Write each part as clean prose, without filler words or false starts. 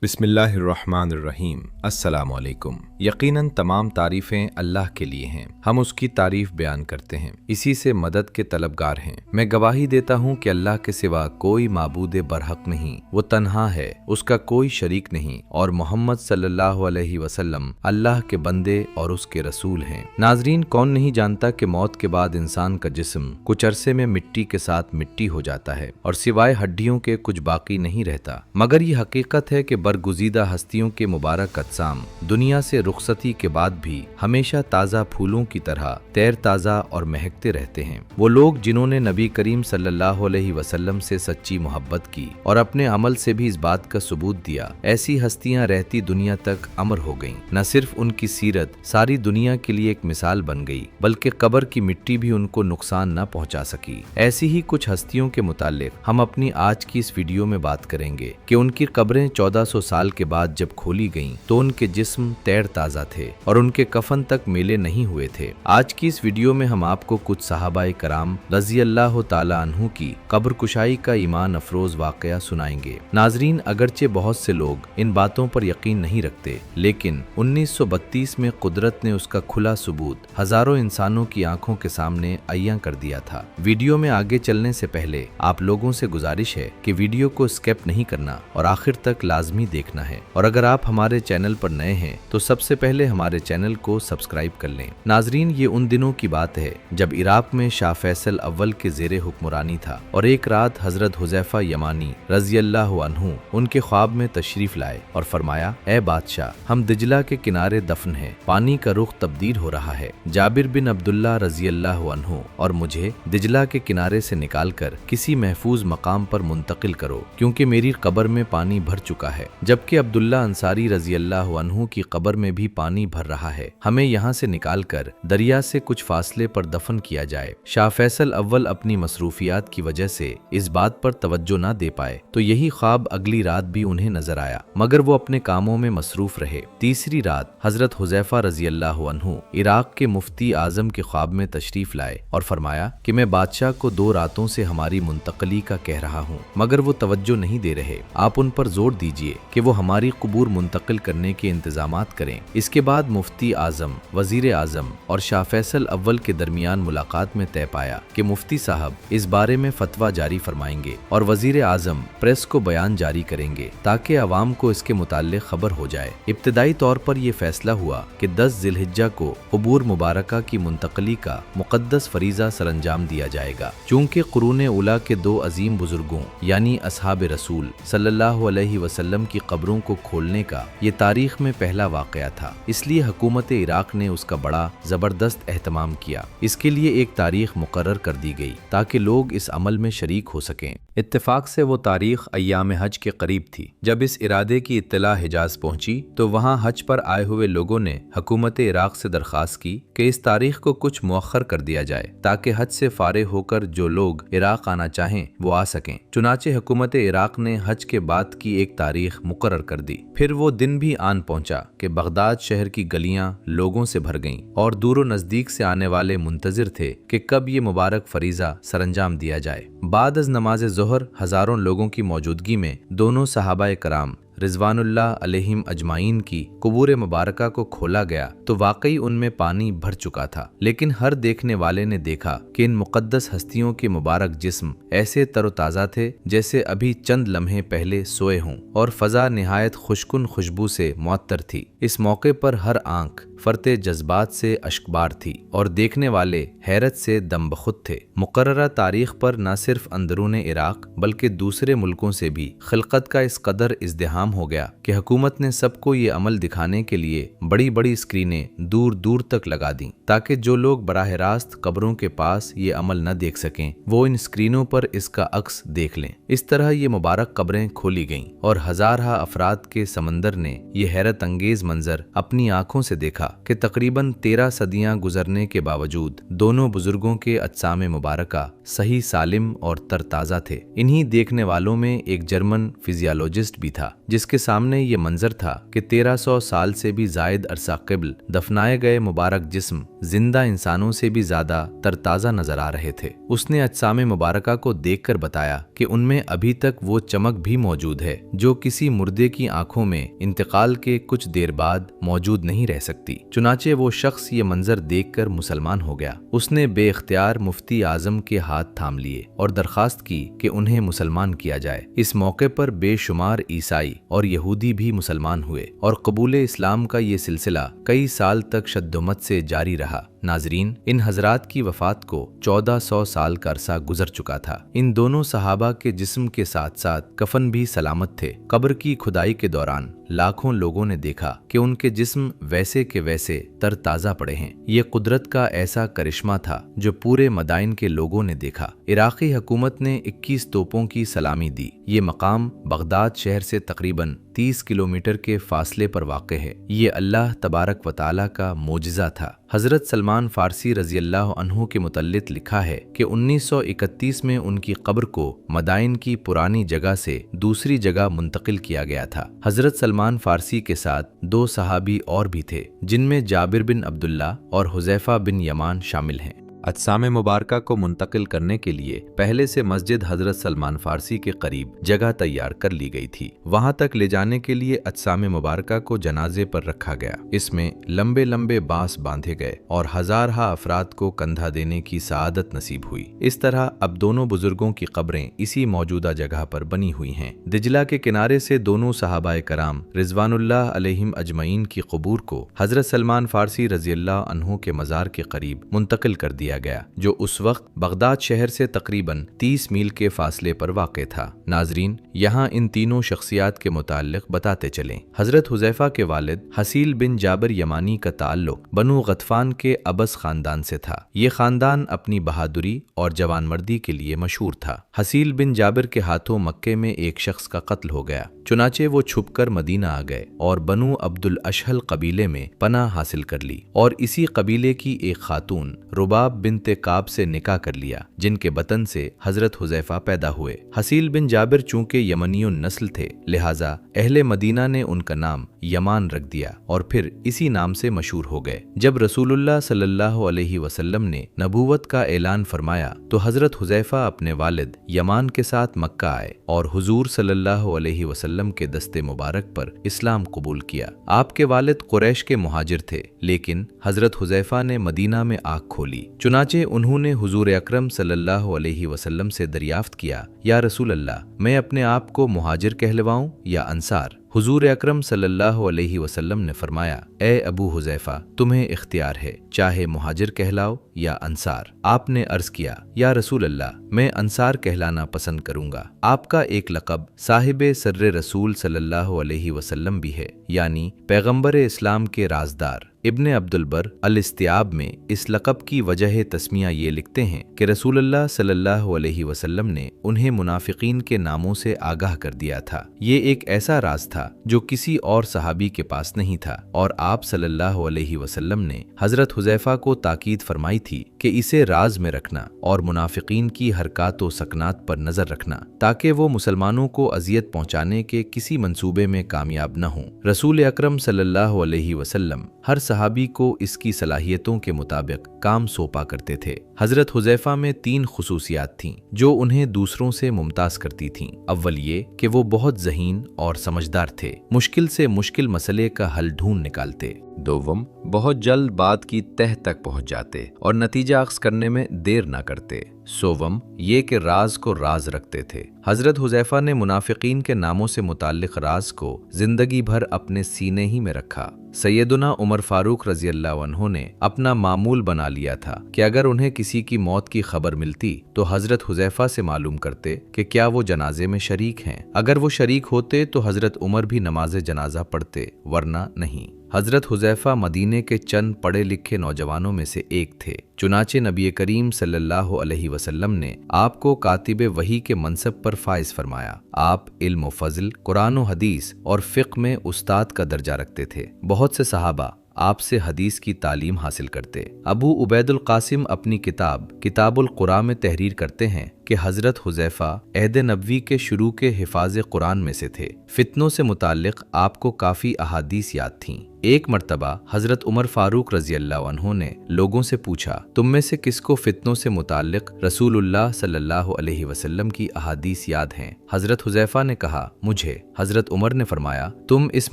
बिस्मिल्लाहिर्रहमानिर्रहीम। अस्सलामुअलैकुम। यकीनन तमाम तारीफ़ें अल्लाह के लिए हैं। हम उसकी तारीफ़ बयान करते हैं, इसी से मदद के तलबगार हैं। मैं गवाही देता हूँ कि अल्लाह के सिवा कोई माबूद बरहक नहीं, वो तन्हा है, उसका कोई शरीक नहीं, और मोहम्मद सल्लल्लाहु अलैहि वसल्लम अल्लाह के बंदे और उसके रसूल हैं। नाजरीन, कौन नहीं जानता कि मौत के बाद इंसान का जिस्म कुछ अरसे में मिट्टी के साथ मिट्टी हो जाता है और सिवाय हड्डियों के कुछ बाकी नहीं रहता। मगर ये हकीकत है कि बरगुज़ीदा हस्तियों के मुबारक अज्साम दुनिया से रुखसती के बाद भी हमेशा ताज़ा फूलों की तरह तैर ताज़ा और महकते रहते हैं। वो लोग जिन्होंने नबी करीम सल्लल्लाहु अलैहि वसल्लम से सच्ची मोहब्बत की और अपने अमल से भी इस बात का सबूत दिया, ऐसी हस्तियां रहती दुनिया तक अमर हो गईं। न सिर्फ उनकी सीरत सारी दुनिया के लिए एक मिसाल बन गई, बल्कि कब्र की मिट्टी भी उनको नुकसान न पहुंचा सकी। ऐसी ही कुछ हस्तियों के मुतालिक हम अपनी आज की इस वीडियो में बात करेंगे कि उनकी कब्रें 1400 साल के बाद जब खोली गईं तो उनके जिस्म तैर ताज़ा थे और उनके कफन तक मेले नहीं हुए थे। आज की इस वीडियो में हम आपको कुछ सहाबाए कराम रज़ी अल्लाह ताला अन्हु की कब्र कुशाई का ईमान अफरोज वाकया सुनाएंगे। नाजरीन, अगरचे बहुत से लोग इन बातों पर यकीन नहीं रखते, लेकिन 1932 में कुदरत ने उसका खुला सबूत हजारों इंसानों की आंखों के सामने अय्यां कर दिया था। वीडियो में आगे चलने से पहले आप लोगों से गुजारिश है कि वीडियो को स्किप नहीं करना और आखिर तक लाजमी देखना है। और अगर आप हमारे चैनल पर नए हैं तो सबसे पहले हमारे चैनल को सब्सक्राइब कर लें। नाजरीन, ये उन दिनों की बात है जब इराक में शाह फैसल अव्वल के ज़ेरे हुक्मरानी था और एक रात हजरत हुज़ैफा यमानी रज़ी अल्लाह अन्हु उनके ख्वाब में तशरीफ लाए और फरमाया, ए बादशाह, हम दिजला के किनारे दफन हैं, पानी का रुख तब्दील हो रहा है। जाबिर बिन अब्दुल्ला रज़ी अल्लाह अन्हु और मुझे दिजला के किनारे से निकालकर किसी महफूज मकाम पर मुंतकिल करो, क्योंकि मेरी कब्र में पानी भर चुका है, जबकि अब्दुल्ला अंसारी रज़ी अल्लाह अन्हु की कब्र में भी पानी भर रहा है। हमें यहाँ से निकालकर दरिया से कुछ फासले पर दफन किया जाए। शाह फैसल अव्वल अपनी मसरूफियात की वजह से इस बात पर तवज्जो न दे पाए तो यही ख्वाब अगली रात भी उन्हें नजर आया, मगर वो अपने कामों में मसरूफ रहे। तीसरी रात हजरत हुज़ैफा रज़ी अल्लाह अन्हु इराक के मुफ्ती आजम के ख्वाब में तशरीफ लाए और फरमाया कि मैं बादशाह को 2 रातों से हमारी मुंतकली का कह रहा हूँ, मगर वो तवज्जो नहीं दे रहे। आप उन पर जोर दीजिए कि वो हमारी कुबूर मुंतकिल करने के इंतजामात करें। इसके बाद मुफ्ती आजम, वजीर आजम और शाह फैसल अव्वल के दरमियान मुलाकात में तय पाया कि मुफ्ती साहब इस बारे में फतवा जारी फरमाएंगे और वजीर आजम प्रेस को बयान जारी करेंगे ताकि अवाम को इसके मुताल्लिक खबर हो जाए। इब्तदाई तौर पर यह फैसला हुआ कि 10 जिलहिज्जा को कुबूर मुबारका की मुंतकली का मुकद्दस फरीजा सरंजाम दिया जाएगा। चूंकि कुरून उला के 2 अजीम बुजुर्गों यानी असहाब रसूल सल्लल्लाहु अलैहि वसल्लम की कब्रों को खोलने का ये तारीख में पहला वाकया था, इसलिए हुकूमत इराक ने उसका बड़ा जबरदस्त एहतमाम किया। इसके लिए एक तारीख मुकर्रर कर दी गई ताकि लोग इस अमल में शरीक हो सकें। इत्तेफाक से वो तारीख अय्याम हज के करीब थी। जब इस इरादे की इत्तला हिजाज पहुंची तो वहां हज पर आए हुए लोगों ने हुकूमत इराक से दरख्वास्त की कि इस तारीख को कुछ मुअख्खर कर दिया जाए ताकि हज से फारिग होकर जो लोग इराक आना चाहें वो आ सकें। चुनाचे हुकूमत इराक ने हज के बाद की एक तारीख मुकर्रर कर दी। फिर वो दिन भी आन पहुंचा कि बगदाद शहर की गलियां लोगों से भर गईं और दूर नजदीक से आने वाले मुंतजिर थे कि कब ये मुबारक फरीजा सरंजाम दिया जाए। बाद अज़ नमाज ज़ोहर हजारों लोगों की मौजूदगी में दोनों सहाबाए कराम रिजवानुल्लाह अलैहिम अजमाइन की कुबूर मुबारका को खोला गया तो वाकई उनमें पानी भर चुका था, लेकिन हर देखने वाले ने देखा कि इन मुकद्दस हस्तियों के मुबारक जिस्म ऐसे तरोताज़ा थे जैसे अभी चंद लम्हे पहले सोए हों और फजा निहायत खुशकुन खुशबू से मुअत्तर थी। इस मौके पर हर आंख फरते जज्बात से अश्कबार थी और देखने वाले हैरत से दम बखुद थे। मुकर्ररा तारीख पर न सिर्फ अंदरून इराक बल्कि दूसरे मुल्कों से भी खिलकत का इस कदर इज़्दिहाम हो गया कि हुकूमत ने सबको ये अमल दिखाने के लिए बड़ी बड़ी स्क्रीनें दूर दूर तक लगा दी ताकि जो लोग बराह रास्त कब्रों के पास ये अमल न देख सकें वो इन स्क्रीनों पर इसका अक्स देख लें। इस तरह ये मुबारक कब्रें खोली गईं और हजारहा अफराद के समंदर ने ये हैरत अंगेज मंजर अपनी आंखों से देखा कि तकरीबन 13 सदियां गुजरने के बावजूद दोनों बुजुर्गों के अजसाम मुबारका सही सालिम और तरताज़ा थे। इन्हीं देखने वालों में एक जर्मन फिजियोलॉजिस्ट भी था जिसके सामने ये मंजर था कि 1300 साल से भी जायद अरसा क़िब्ल दफनाए गए मुबारक जिस्म जिंदा इंसानों से भी ज्यादा तरताज़ा नजर आ रहे थे। उसने अजसाम मुबारका को देखकर बताया कि उनमें अभी तक वो चमक भी मौजूद है जो किसी मुर्दे की आंखों में इंतकाल के कुछ देर बाद मौजूद नहीं रह सकती। चुनाचे वो शख्स ये मंजर देखकर मुसलमान हो गया। उसने बेख्तियार मुफ्ती आजम के हाथ थाम लिए और दरखास्त की कि उन्हें मुसलमान किया जाए। इस मौके पर बेशुमार ईसाई और यहूदी भी मुसलमान हुए और कबूल इस्लाम का ये सिलसिला कई साल तक शद्दुमत से जारी रहा। नाजरीन, इन हजरात की वफात को 1400 साल का अरसा गुजर चुका था। इन दोनों सहाबा के जिस्म के साथ साथ कफन भी सलामत थे। कब्र की खुदाई के दौरान लाखों लोगों ने देखा कि उनके जिस्म वैसे के वैसे तरताज़ा पड़े हैं। ये कुदरत का ऐसा करिश्मा था जो पूरे मदाइन के लोगों ने देखा। इराक़ी हुकूमत ने 21 तोपों की सलामी दी। ये मकाम बगदाद शहर से तकरीबन 30 किलोमीटर के फासले पर वाक़ है। ये अल्लाह तबारक व तआला का मोजिज़ा था। हज़रत सलमान फ़ारसी रज़ियल्लाहु अन्हु के मुतल्लिक़ लिखा है कि 1931 में उनकी कब्र को मदाइन की पुरानी जगह से दूसरी जगह मुंतकिल किया गया था। हज़रत सलमान फ़ारसी के साथ 2 सहाबी और भी थे जिनमें जाबिर बिन अब्दुल्ला और हुज़ैफ़ा बिन यमान शामिल हैं। अजसाम मुबारका को मुंतकिल करने के लिए पहले से मस्जिद हजरत सलमान फ़ारसी के करीब जगह तैयार कर ली गई थी। वहां तक ले जाने के लिए अजसाम मुबारका को जनाजे पर रखा गया। इसमें लंबे लंबे बांस बांधे गए और हजारहा अफराद को कंधा देने की सआदत नसीब हुई। इस तरह अब दोनों बुजुर्गों की कब्रें इसी मौजूदा जगह पर बनी हुई हैं। दिजला के किनारे से दोनों सहाबाए कराम रिजवानुल्लाह अलैहिम अजमईन की कबूर को हजरत सलमान फ़ारसी रज़ियल्लाहु अन्हु के मज़ार के करीब मुंतकिल कर दिया गया, जो उस वक्त बगदाद शहर से तकरीबन 30 मील के फासले पर वाक़े था। नाजरीन, यहाँ इन तीनों शख्सियात के मुताल्लिक़ बताते चलें। हजरत हुज़ैफ़ा के वालिद हसील बिन जाबिर यमानी का ताल्लुक बनु गतफ़ान के अबस खानदान से था। ये खानदान अपनी बहादुरी और जवानमर्दी के लिए मशहूर था। हसील बिन जाबिर के हाथों मक्के में एक शख्स का कत्ल हो गया। चुनाचे वो छुपकर मदीना आ गए और बनु अब्दुल अशहल कबीले में पनाह हासिल कर ली और इसी कबीले की एक खातून रुबाब बिनते काब से निकाह कर लिया, जिनके बतन से हजरत हुज़ैफ़ा पैदा हुए। हसील बिन जाबिर चूंकि यमनियों नस्ल थे, लिहाजा अहले मदीना ने उनका नाम यमान रख दिया और फिर इसी नाम से मशहूर हो गए। जब रसूलुल्लाह सल्लल्लाहु अलैहि वसल्लम ने नबूवत का ऐलान फरमाया तो हजरत हुज़ैफ़ा अपने वालिद यमान के साथ मक्का आए और हुजूर सल्लल्लाहु अलैहि वसल्लम के दस्ते मुबारक पर इस्लाम कबूल किया। आपके वालिद कुरैश के मुहाजिर थे, लेकिन हजरत हुज़ैफ़ा ने मदीना में आँख खोली। चुनाचे उन्होंने हुजूर अकरम सल्लल्लाहु अलैहि वसल्लम से दरियाफ्त किया, या रसूल अल्लाह, मैं अपने आप को मुहाजिर कहलवाऊं या अंसार? हुजूर अकरम सल्लल्लाहु अलैहि वसल्लम ने फरमाया, ए अबू हुज़ैफ़ा, तुम्हें इख्तियार है, चाहे मुहाजिर कहलाओ या अंसार। आपने अर्ज किया, या रसूल अल्लाह, मैं अंसार कहलाना पसंद करूंगा। आपका एक लक़ब साहिबे सर्रे रसूल सल्लल्लाहु अलैहि वसल्लम भी है, यानी पैगंबर इस्लाम के राजदार। इब्ने अब्दुल बर अल-इस्तियाब में इस लक़ब की वजह तस्मिया ये लिखते हैं कि रसूलुल्लाह सल्लल्लाहु अलैहि वसल्लम ने उन्हें मुनाफिकीन के नामों से आगाह कर दिया था। ये एक ऐसा राज था जो किसी और सहाबी के पास नहीं था और आप सल्लल्लाहु अलैहि वसल्लम ने हजरत हुज़ैफ़ा को ताकीद फरमाई थी कि इसे राज में रखना और मुनाफिकीन की हरकत व सकनात पर नजर रखना, ताकि वो मुसलमानों को अजियत पहुंचाने के किसी मंसूबे में कामयाब न हों। रसूल अकरम सल्लल्लाहु अलैहि वसल्लम हर सहाबी को इसकी सलाहियतों के मुताबिक काम सौंपा करते थे। हजरत हुज़ैफ़ा में 3 खुसूसियात थीं जो उन्हें दूसरों से मुमताज करती थीं। अव्वल ये कि वो बहुत ज़हीन और समझदार थे, मुश्किल से मुश्किल मसले का हल ढूंढ निकालते। दोवम, बहुत जल्द बात की तह तक पहुंच जाते और नतीजा अख्ज़ करने में देर ना करते। सोवम, ये कि राज को राज रखते थे। हजरत हुज़ैफ़ा ने मुनाफिकीन के नामों से मुताल्लिक़ राज को जिंदगी भर अपने सीने ही में रखा। सैयदुना उमर फारूक रज़ियल्लाहु अन्हु ने अपना मामूल बना लिया था कि अगर उन्हें किसी की मौत की खबर मिलती तो हजरत हुज़ैफ़ा से मालूम करते कि क्या वो जनाजे में शरीक हैं। अगर वो शरीक होते तो हजरत उमर भी नमाज जनाजा पढ़ते, वरना नहीं। हजरत हुज़ैफ़ा मदीने के चंद पढ़े लिखे नौजवानों में से एक थे। चुनाचे नबी करीम सल्लल्लाहु अलैहि वसल्लम ने आपको कातिबे वही के मनसब पर फाइज फरमाया। आप इल्म व फज़ल, कुरान व हदीस और फ़िक़्ह में उस्ताद का दर्जा रखते थे। बहुत से सहाबा आपसे हदीस की तालीम हासिल करते। अबू उबैदुल कासिम अपनी किताबुल कुरान में तहरीर करते हैं कि हजरत हुज़ैफा अहद नबवी के शुरू के हिफाज कुरान में से थे। फितनों से मुताल्लिक आपको काफ़ी अहादीस याद थीं। एक मर्तबा हजरत उमर फारूक रज़ी अल्लाह अन्हु ने लोगों से पूछा, तुम में से किसको फितनों से मुताल्लिक रसूलुल्लाह सल्लल्लाहु अलैहि वसल्लम की अहादीस याद हैं? हजरत हुज़ैफा ने कहा, मुझे। हजरत उमर ने फरमाया, तुम इस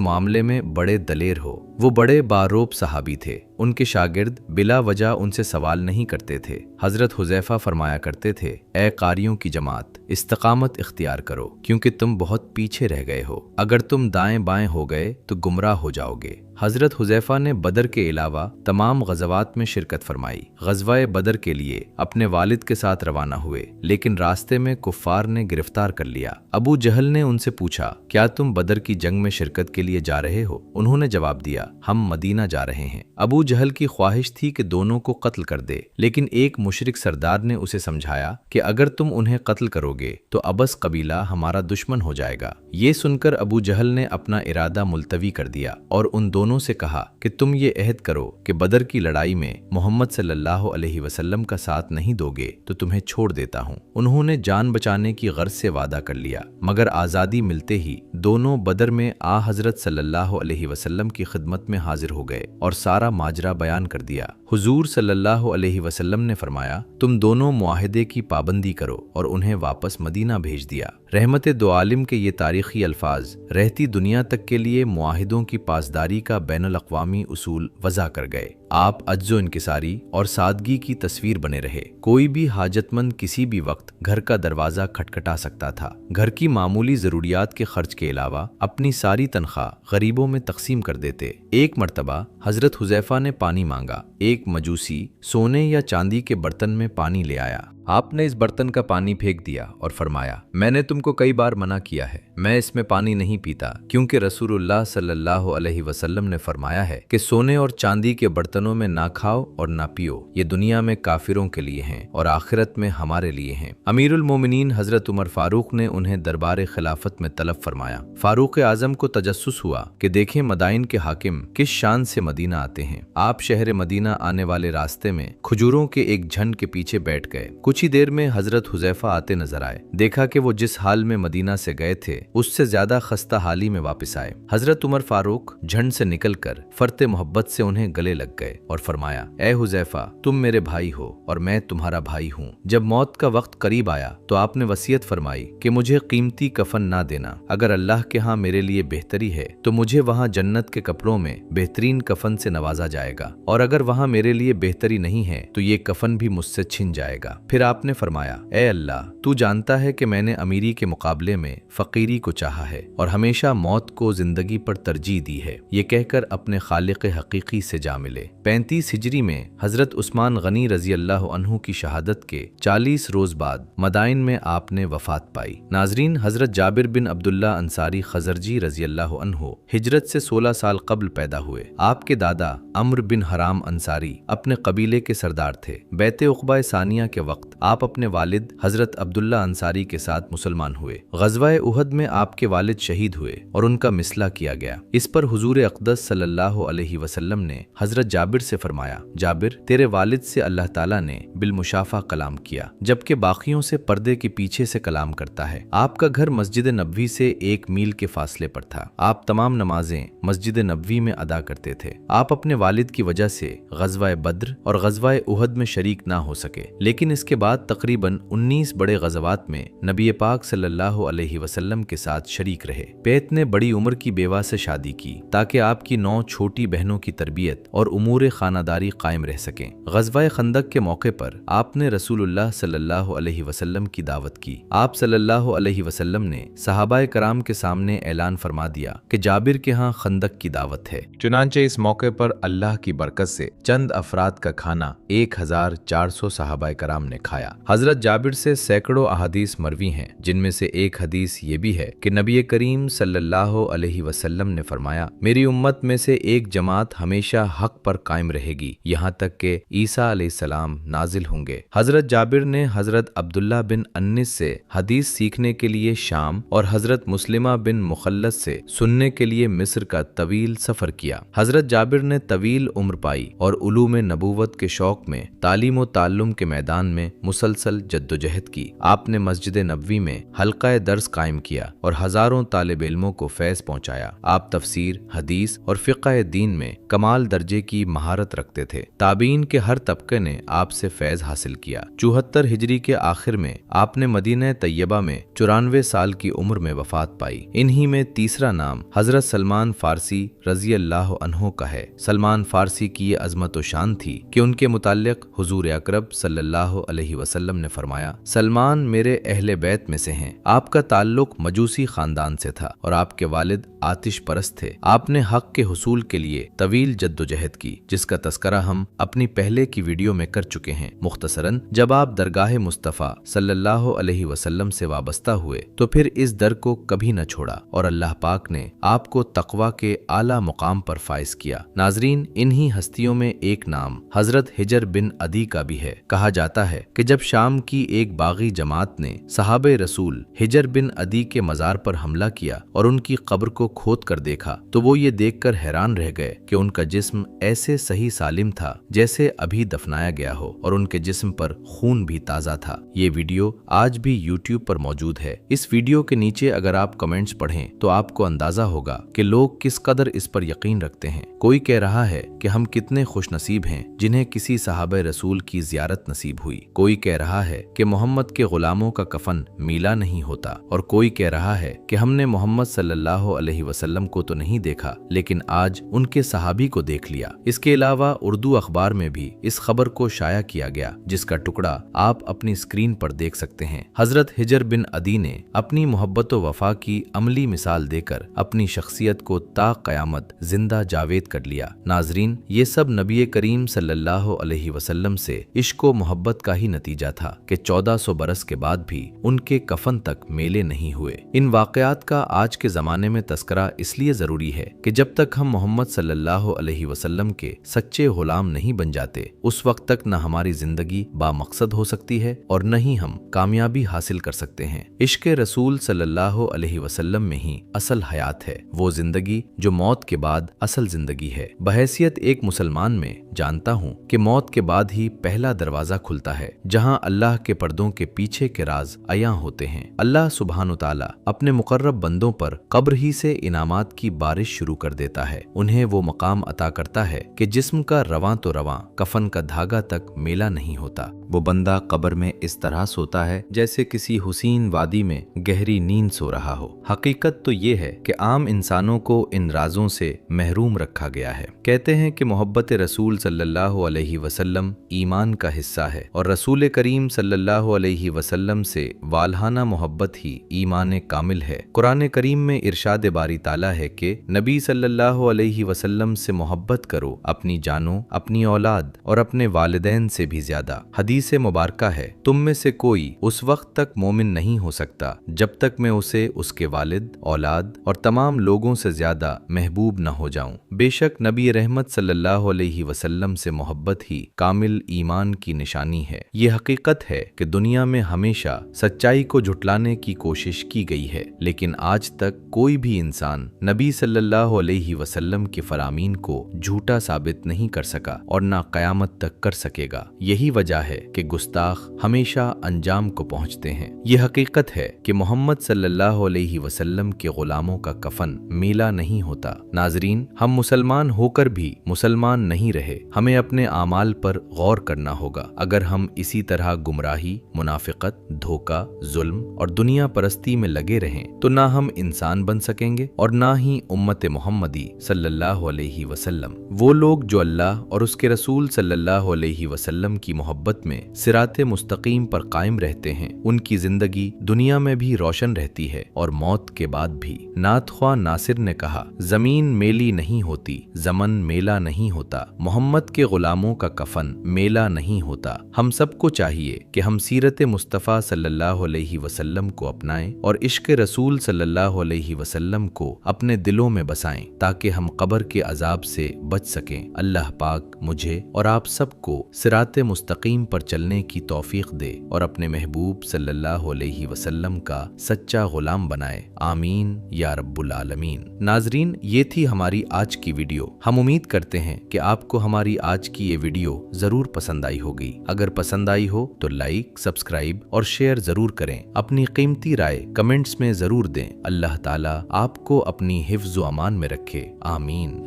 मामले में बड़े दलेर हो। वो बड़े बारोब सहाबी थे। उनके शागिर्द बिला वजह उनसे सवाल नहीं करते थे। हजरत हुज़ैफा फरमाया करते थे, ए कारियों की जमात, इस्तकामत इख्तियार करो, क्योंकि तुम बहुत पीछे रह गए हो। अगर तुम दाएं बाएं हो गए तो गुमराह हो जाओगे। हजरत हुज़ैफा ने बदर के अलावा तमाम गज़वात में शिरकत फरमाई। गज़वाए बदर के लिए अपने वालिद के साथ रवाना हुए, लेकिन रास्ते में कुफ़ार ने गिरफ्तार कर लिया। अबू जहल ने उनसे पूछा, क्या तुम बदर की जंग में शिरकत के लिए जा रहे हो? उन्होंने जवाब दिया, हम मदीना जा रहे हैं। अबू जहल की ख्वाहिश थी कि दोनों को कत्ल कर दे, लेकिन एक मुशरिक सरदार ने उसे समझाया कि अगर तुम उन्हें कत्ल करोगे तो अबस कबीला हमारा दुश्मन हो जाएगा। ये सुनकर अबू जहल ने अपना इरादा मुलतवी कर दिया और उन दोनों से कहा कि तुम ये अहद करो कि बदर की लड़ाई में मोहम्मद सल्लल्लाहु अलैहि वसल्लम का साथ नहीं दोगे तो तुम्हें छोड़ देता हूँ। उन्होंने जान बचाने की गर्ज से वादा कर लिया, मगर आज़ादी मिलते ही दोनों बदर में आ हजरत सल्लल्लाहु अलैहि वसल्लम की खिदमत में हाजिर हो गए और सारा माजरा बयान कर दिया। हुजूर सल्लल्लाहु अलैहि वसल्लम ने फरमाया, तुम दोनों मुआहिदे की पाबंदी करो, और उन्हें वापस मदीना भेज दिया। रहमत दो आलिम के ये तारीखी अल्फाज रहती दुनिया तक के लिए मुआहिदों की पासदारी का बैनुल अक़वामी उसूल वज़ा कर गए। आप अज्जो इनकिसारी और सादगी की तस्वीर बने रहे। कोई भी हाजतमंद किसी भी वक्त घर का दरवाजा खटखटा सकता था। घर की मामूली जरूरियात के खर्च के अलावा अपनी सारी तनख्वाह गरीबों में तकसीम कर देते। एक मर्तबा हजरत हुज़ैफा ने पानी मांगा। एक मजूसी सोने या चांदी के बर्तन में पानी ले आया। आपने इस बर्तन का पानी फेंक दिया और फरमाया, मैंने तुमको कई बार मना किया है, मैं इसमें पानी नहीं पीता, क्योंकि रसूलुल्लाह सल्लल्लाहु अलैहि वसल्लम ने फरमाया है कि सोने और चांदी के बर्तनों में ना खाओ और ना पियो। ये दुनिया में काफिरों के लिए हैं और आखिरत में हमारे लिए हैं। अमीरुल मोमिनीन हजरत उमर फारूक ने उन्हें दरबार खिलाफत में तलब फरमाया। फारूक आजम को तजस्सुस हुआ कि देखें मदाइन के हाकिम किस शान से मदीना आते हैं। आप शहर मदीना आने वाले रास्ते में खजूरों के एक झंड के पीछे बैठ गए। कुछ ही देर में हजरत हुज़ैफा आते नजर आए। देखा कि वो जिस हाल में मदीना से गए थे उससे ज्यादा खस्ता हाली में वापस आए। हजरत उमर फारूक झंड से निकलकर फरते मोहब्बत से उन्हें गले लग गए और फरमाया, ए हुज़ैफा, तुम मेरे भाई हो और मैं तुम्हारा भाई हूँ। जब मौत का वक्त करीब आया तो आपने वसीयत फरमाई कि मुझे कीमती कफन ना देना। अगर अल्लाह के यहाँ मेरे लिए बेहतरी है तो मुझे वहाँ जन्नत के कपड़ों में बेहतरीन कफन से नवाजा जाएगा, और अगर वहाँ मेरे लिए बेहतरी नहीं है तो ये कफन भी मुझसे छिन जाएगा। फिर आपने फरमाया, ए अल्लाह, तू जानता है कि मैंने अमीरी के मुकाबले में फकीरी को चाहा है और हमेशा मौत को जिंदगी पर तरजीह दी है। ये कहकर अपने खालिक हकीकी से जा मिले। 35 हिजरी में हजरत उस्मान गनी रजी अल्लाह अन्हु की शहादत के 40 रोज बाद मदाइन में आपने वफात पाई। नाजरीन, हजरत जाबिर बिन अब्दुल्ला अंसारी खजरजी रजी अल्लाह अन्हु हिजरत से 16 साल कब्ल पैदा हुए। आपके दादा अम्र बिन हराम अंसारी अपने कबीले के सरदार थे। बैत उक़बा सानिया के वक्त आप अपने वालिद हजरत अब्दुल्ला अंसारी के साथ मुसलमान हुए। ग़ज़वा उहद में आपके वालिद शहीद हुए और उनका मिसला किया गया। इस पर हुजूर अक़दस सल्लल्लाहु अलैहि वसल्लम ने हजरत जाबिर से फरमाया, जाबिर, तेरे वालिद से अल्लाह ताला ने बिलमुशाफा कलाम किया, जबकि बाकियों से पर्दे के पीछे से कलाम करता है। आपका घर मस्जिद नबवी से 1 मील के फासले पर था। आप तमाम नमाजें मस्जिद नबवी में अदा करते थे। आप अपने वालिद की वजह से ग़ज़वा बद्र और ग़ज़वा उहद में शरीक ना हो सके, लेकिन इसके बाद तकरीबन 19 बड़े ग़ज़वात में नबी पाक सल्लल्लाहु अलैहि वसल्लम के साथ शरीक रहे। पैत ने बड़ी उम्र की बेवा से शादी की ताकि आपकी 9 छोटी बहनों की तरबियत और उमूर खानादारी कायम रह सकें। ग़ज़वा खंदक के मौके पर आपने रसूलुल्लाह सल्लल्लाहु अलैहि वसल्लम की दावत की। आप सल्लल्लाहु अलैहि वसल्लम ने सहाबाए कराम के सामने ऐलान फरमा दिया कि जाबिर के यहाँ खंदक की दावत है। चुनांचे इस मौके पर अल्लाह की बरकत से चंद अफराद का खाना 1400 सहाबाए कराम ने खाया। दिखाया। हजरत जाबिर से सैकड़ों अहादीस मरवी हैं, जिनमें से एक हदीस ये भी है कि नबी करीम सल्लल्लाहु अलैहि वसल्लम ने फरमाया, मेरी उम्मत में से एक जमात हमेशा हक पर कायम रहेगी यहाँ तक कि ईसा अलैहिस्सलाम नाजिल होंगे। हजरत जाबिर ने हजरत अब्दुल्ला बिन अन्निस से हदीस सीखने के लिए शाम और हजरत मुस्लिमा बिन मुखल्लस से सुनने के लिए मिस्र का तवील सफर किया। हजरत जाबिर ने तवील उम्र पाई और उलूम नबूवत के शौक में तालीम व ताल्लुम के मैदान में मुसलसल जद्दोजहद की। आपने मस्जिद नबवी में हल्का दर्स कायम किया और हजारों तालिब इल्मों को फैज पहुंचाया। आप तफसीर, हदीस और फिक़्ह दीन में कमाल दर्जे की महारत रखते थे। ताबीन के हर तबके ने आपसे फैज हासिल किया। 74 हिजरी के आखिर में आपने मदीना तैयबा में 94 साल की उम्र में वफात पाई। इन्हीं में तीसरा नाम हजरत सलमान फारसी रजी अल्लाह अन्हो का है। सलमान फारसी की ये अजमत व शान थी कि उनके मुताल्लिक हुजूर अकरम सल्लल्लाहु अलैहि वसल्लम ने फरमाया, सलमान मेरे अहले बैत में से हैं। आपका ताल्लुक मजूसी खानदान से था और आपके वालिद आतिश परस्त थे। आपने हक के हुसूल के लिए तवील जद्दोजहद की, जिसका तस्करा हम अपनी पहले की वीडियो में कर चुके हैं। मुख्तसरन, जब आप दरगाह मुस्तफ़ा सल्लल्लाहु अलैहि वसल्लम से वाबस्ता हुए तो फिर इस दर को कभी न छोड़ा और अल्लाह पाक ने आपको तकवा के आला मुकाम पर फाइज किया। नाजरीन, इन्हीं हस्तियों में एक नाम हजरत हिजर बिन अदी का भी है। कहा जाता है कि जब शाम की एक बागी जमात ने सहाबे रसूल हिजर बिन अदी के मजार पर हमला किया और उनकी कब्र को खोद कर देखा तो वो ये देखकर हैरान रह गए कि उनका जिस्म ऐसे सही सालिम था जैसे अभी दफनाया गया हो और उनके जिस्म पर खून भी ताजा था। ये वीडियो आज भी यूट्यूब पर मौजूद है। इस वीडियो के नीचे अगर आप कमेंट्स पढ़ें तो आपको अंदाजा होगा कि लोग किस कदर इस पर यकीन रखते हैं। कोई कह रहा है कि हम कितने खुशनसीब हैं जिन्हें किसी सहाबे रसूल की ज़ियारत नसीब हुई। कोई कह रहा है कि मोहम्मद के गुलामों का कफन मीला नहीं होता और कोई कह रहा है कि हमने मोहम्मद सल्लल्लाहु अलैहि वसल्लम को तो नहीं देखा लेकिन आज उनके सहाबी को देख लिया। इसके अलावा उर्दू अखबार में भी इस खबर को शाया किया गया, जिसका टुकड़ा आप अपनी स्क्रीन पर देख सकते हैं। हजरत हिजर बिन अदी ने अपनी मोहब्बत व वफा की अमली मिसाल देकर अपनी शख्सियत को ता क़यामत जिंदा जावेद कर लिया। नाजरीन, ये सब नबी करीम सल्लल्लाहु अलैहि वसल्लम से इश्क व मोहब्बत का ही नतीजा था कि 1400 बरस के बाद भी उनके कफन तक मेले नहीं हुए। इन वाकयात का आज के जमाने में तस्करा इसलिए जरूरी है कि जब तक हम मोहम्मद सल्लल्लाहु अलैहि वसल्लम के सच्चे गुलाम नहीं बन जाते उस वक्त तक न हमारी जिंदगी बामकसद हो सकती है और न ही हम कामयाबी हासिल कर सकते हैं। इश्क रसूल सल्लल्लाहु अलैहि वसल्लम में ही असल हयात है, वो जिंदगी जो मौत के बाद असल जिंदगी है। बहैसियत एक मुसलमान में जानता हूँ कि मौत के बाद ही पहला दरवाजा खुलता है जहाँ अल्लाह के पर्दों के पीछे के राज अयां होते हैं। अल्लाह सुब्हान ताला अपने मुकर्रब बंदों पर कब्र ही से इनामात की बारिश शुरू कर देता है। उन्हें वो मकाम अता करता है कि जिस्म का रवां तो रवां, कफन का धागा तक मेला नहीं होता। वो बंदा कब्र में इस तरह सोता है जैसे किसी हुसीन वादी में गहरी नींद सो रहा हो। हकीकत तो ये है कि आम इंसानों को इन राजों से महरूम रखा गया है। कहते हैं कि मोहब्बत रसूल सल्लल्लाहु अलैहि वसल्लम ईमान का हिस्सा है और रसूल करीम सल्लल्लाहु अलैहि वसल्लम से वालहाना मोहब्बत ही ईमान कामिल है। कुरान करीम में इरशाद बारी ताला है कि नबी सल्लल्लाहु अलैहि वसल्लम से मोहब्बत करो अपनी जानों, अपनी औलाद और अपने वालिदैन से भी ज्यादा। हदीस मुबारका है, तुम में से कोई उस वक्त तक मोमिन नहीं हो सकता जब तक मैं उसे उसके वालिद, औलाद और तमाम लोगों से ज्यादा महबूब न हो जाऊं। बेशक नबी रहमत सल्लल्लाहु अलैहि वसल्लम से मोहब्बत ही कामिल ईमान की निशानी है। ये हकीकत है कि दुनिया में हमेशा सच्चाई को झुटलाने की कोशिश की गई है लेकिन आज तक कोई भी इंसान नबी सल्लल्लाहु अलैहि वसल्लम के फरामीन को झूठा साबित नहीं कर सका और ना कयामत तक कर सकेगा। यही वजह है कि गुस्ताख हमेशा अंजाम को पहुंचते हैं। ये हकीकत है कि मोहम्मद सल्लल्लाहु अलैहि वसल्लम के गुलामों का कफन मेला नहीं होता। नाजरीन, हम मुसलमान होकर भी मुसलमान नहीं रहे। हमें अपने आमाल पर गौर करना होगा। अगर हम इसी तरह गुमराही, मुनाफिकत, धोखा, जुल्म और दुनिया परस्ती में लगे रहें तो ना हम इंसान बन सकेंगे और ना ही उम्मत मोहम्मदी सल्लल्लाहु अलैहि वसल्लम। वो लोग जो अल्लाह और उसके रसूल सल्लल्लाहु अलैहि वसल्लम की मोहब्बत में सिराते मुस्तकीम पर कायम रहते हैं, उनकी जिंदगी दुनिया में भी रोशन रहती है और मौत के बाद भी। नातख्वा नासिर ने कहा, जमीन मेली नहीं होती, जमन मेला नहीं होता, मोहम्मद के गुलामों का कफन मेला नहीं होता। हम सबको सबको चाहिए कि हम सीरत मुस्तफ़ा सल्लल्लाहु अलैहि वसल्लम को अपनाएं और इश्क रसूल सल्लल्लाहु अलैहि वसल्लम को अपने दिलों में बसाएं ताकि हम कब्र के अजाब से बच सकें। अल्लाह पाक मुझे और आप सबको सिराते मुस्तकीम पर चलने की तौफीक दे और अपने महबूब सल्लल्लाहु अलैहि वसल्लम का सच्चा गुलाम बनाए। आमीन या रब्बुल आलमीन। नाजरीन, ये थी हमारी आज की वीडियो। हम उम्मीद करते हैं कि आपको हमारी आज की ये वीडियो जरूर पसंद आई होगी। अगर पसंद आई हो तो लाइक, सब्सक्राइब और शेयर जरूर करें। अपनी कीमती राय कमेंट्स में जरूर दें। अल्लाह ताला आपको अपनी हिफ्ज़ व अमान में रखे। आमीन।